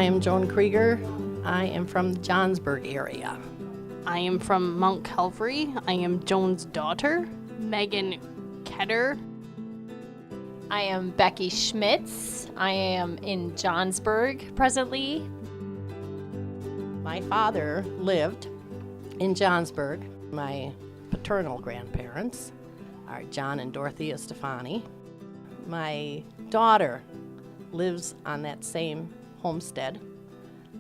I am Joan Krueger. I am from the Johnsburg area. I am from Mount Calvary. I am Joan's daughter, Megan Ketter. I am Becky Schmitz. I am in Johnsburg presently. My father lived in Johnsburg. My paternal grandparents are John and Dorothea Stefani. My daughter lives on that same homestead.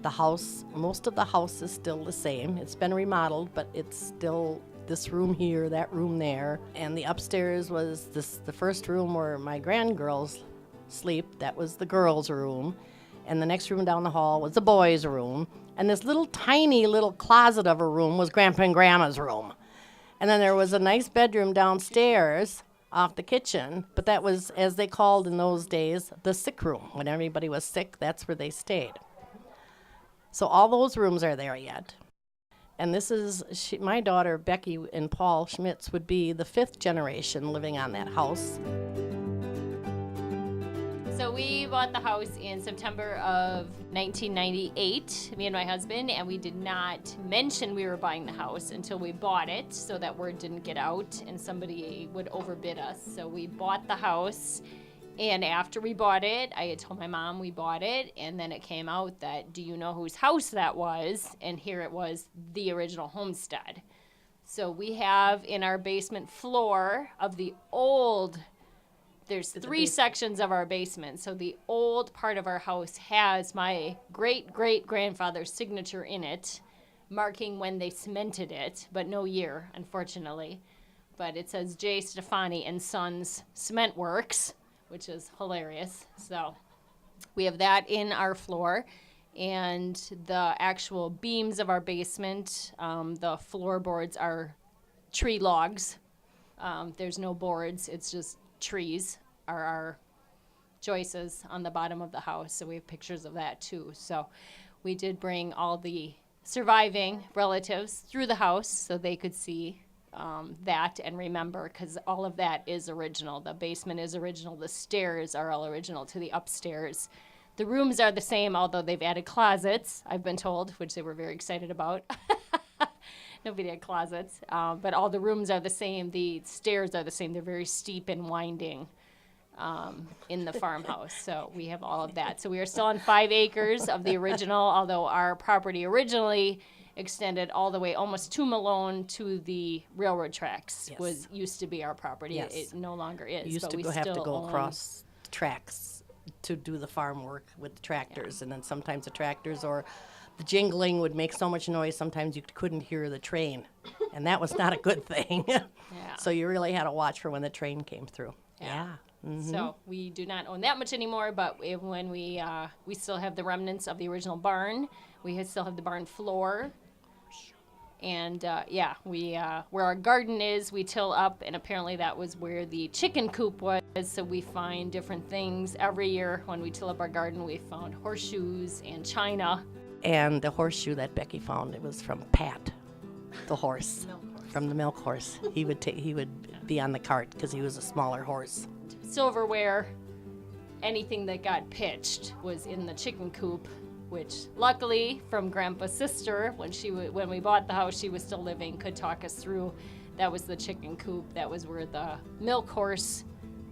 The house, most of the house is still the same. It's been remodeled, but it's still this room here, that room there. And the upstairs was the first room where my grandgirls sleep. That was the girls' room. And the next room down the hall was the boys' room. And this little tiny little closet of a room was Grandpa and Grandma's room. And then there was a nice bedroom downstairs off the kitchen, but that was, as they called in those days, the sick room. When everybody was sick, that's where they stayed. So all those rooms are there yet. And this is, my daughter, Becky and Paul Schmitz, would be the 5th generation living on that house. So we bought the house in September of 1998, me and my husband, and we did not mention we were buying the house until we bought it so that word didn't get out and somebody would overbid us. So we bought the house, and after we bought it, I had told my mom we bought it, and then it came out that, do you know whose house that was? And here it was, the original homestead. So we have in our basement floor of the old, there's 3 sections of our basement. So the old part of our house has my great-great-grandfather's signature in it, marking when they cemented it, but no year, unfortunately. But it says J. Stefani and Sons Cement Works, which is hilarious. So we have that in our floor. And the actual beams of our basement, the floorboards are tree logs. There's no boards, it's just trees are our joists on the bottom of the house. So we have pictures of that too. So we did bring all the surviving relatives through the house so they could see that and remember, because all of that is original. The basement is original. The stairs are all original to the upstairs. The rooms are the same, although they've added closets, I've been told, which they were very excited about. Nobody had closets, but all the rooms are the same. The stairs are the same. They're very steep and winding in the farmhouse. So we have all of that. So we are still on 5 acres of the original, although our property originally extended all the way almost to Malone to the railroad tracks. Yes. Used to be our property. Yes. It no longer is. You used but to we have to still go own across tracks to do the farm work with the tractors, and then sometimes the tractors or the jingling would make so much noise, sometimes you couldn't hear the train, and that was not a good thing. Yeah. So you really had to watch for when the train came through. Yeah. Mm-hmm. So we do not own that much anymore, but when we still have the remnants of the original barn. We still have the barn floor. And where our garden is, we till up, and apparently that was where the chicken coop was. So we find different things every year. When we till up our garden, we found horseshoes and china. And the horseshoe that Becky found, it was from Pat, the horse, from the milk horse. He would be on the cart because he was a smaller horse. Silverware, anything that got pitched was in the chicken coop, which luckily from Grandpa's sister, when we bought the house, she was still living, could talk us through. That was the chicken coop. That was where the milk horse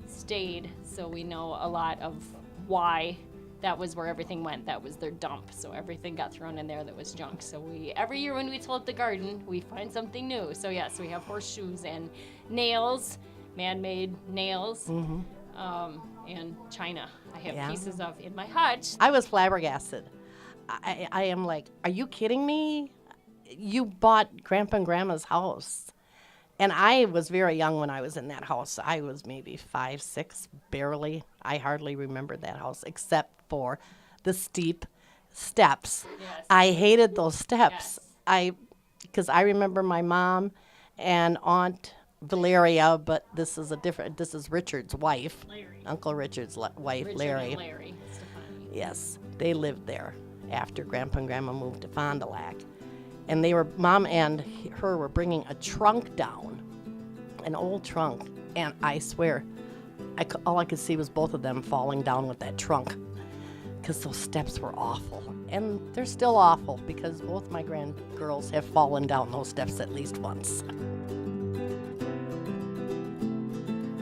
stayed. So we know a lot of why that was where everything went. That was their dump. So everything got thrown in there that was junk. So every year when we till up the garden, we find something new. So yes, we have horseshoes and nails, man-made nails, and china. I have pieces of in my hutch. I was flabbergasted. I am like, are you kidding me? You bought Grandpa and Grandma's house. And I was very young when I was in that house. I was maybe 5, 6, barely. I hardly remembered that house except for the steep steps. Yes. I hated those steps. Yes. Because I remember my mom and Aunt Valeria, but this is Richard's wife. Larry. Uncle Richard's wife, Richard Larry. And Larry Stefani. Yes, they lived there after Grandpa and Grandma moved to Fond du Lac. And Mom and her were bringing a trunk down, an old trunk. And I swear, all I could see was both of them falling down with that trunk. because those steps were awful. And they're still awful because both my grandgirls have fallen down those steps at least once.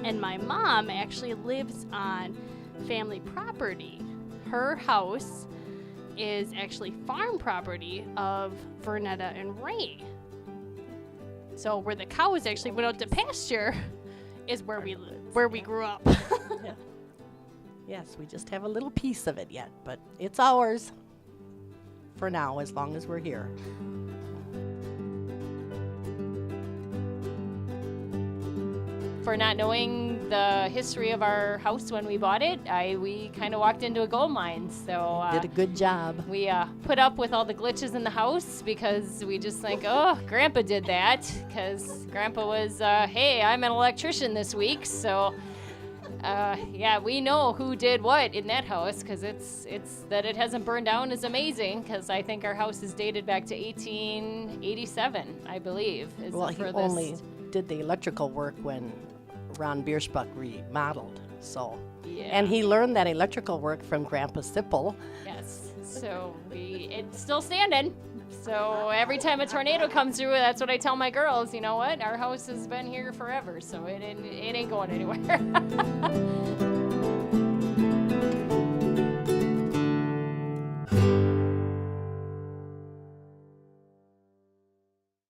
And my mom actually lives on family property. Her house is actually farm property of Vernetta and Ray. So where the cows actually went out to pasture is where we grew up. Yeah. Yes, we just have a little piece of it yet, but it's ours for now, as long as we're here. For not knowing the history of our house when we bought it, we kind of walked into a gold mine. So Did a good job. we put up with all the glitches in the house because we just think, oh, Grandpa did that, because Grandpa was, hey, I'm an electrician this week, so yeah, we know who did what in that house, because it's that it hasn't burned down is amazing, because I think our house is dated back to 1887, I believe. Is Well, the he furthest. only did the electrical work when Ron Bierspuck remodeled, so. Yeah. And he learned that electrical work from Grandpa Sipple. Yes. So it's still standing. So every time a tornado comes through, that's what I tell my girls. You know what? Our house has been here forever, so it ain't going anywhere.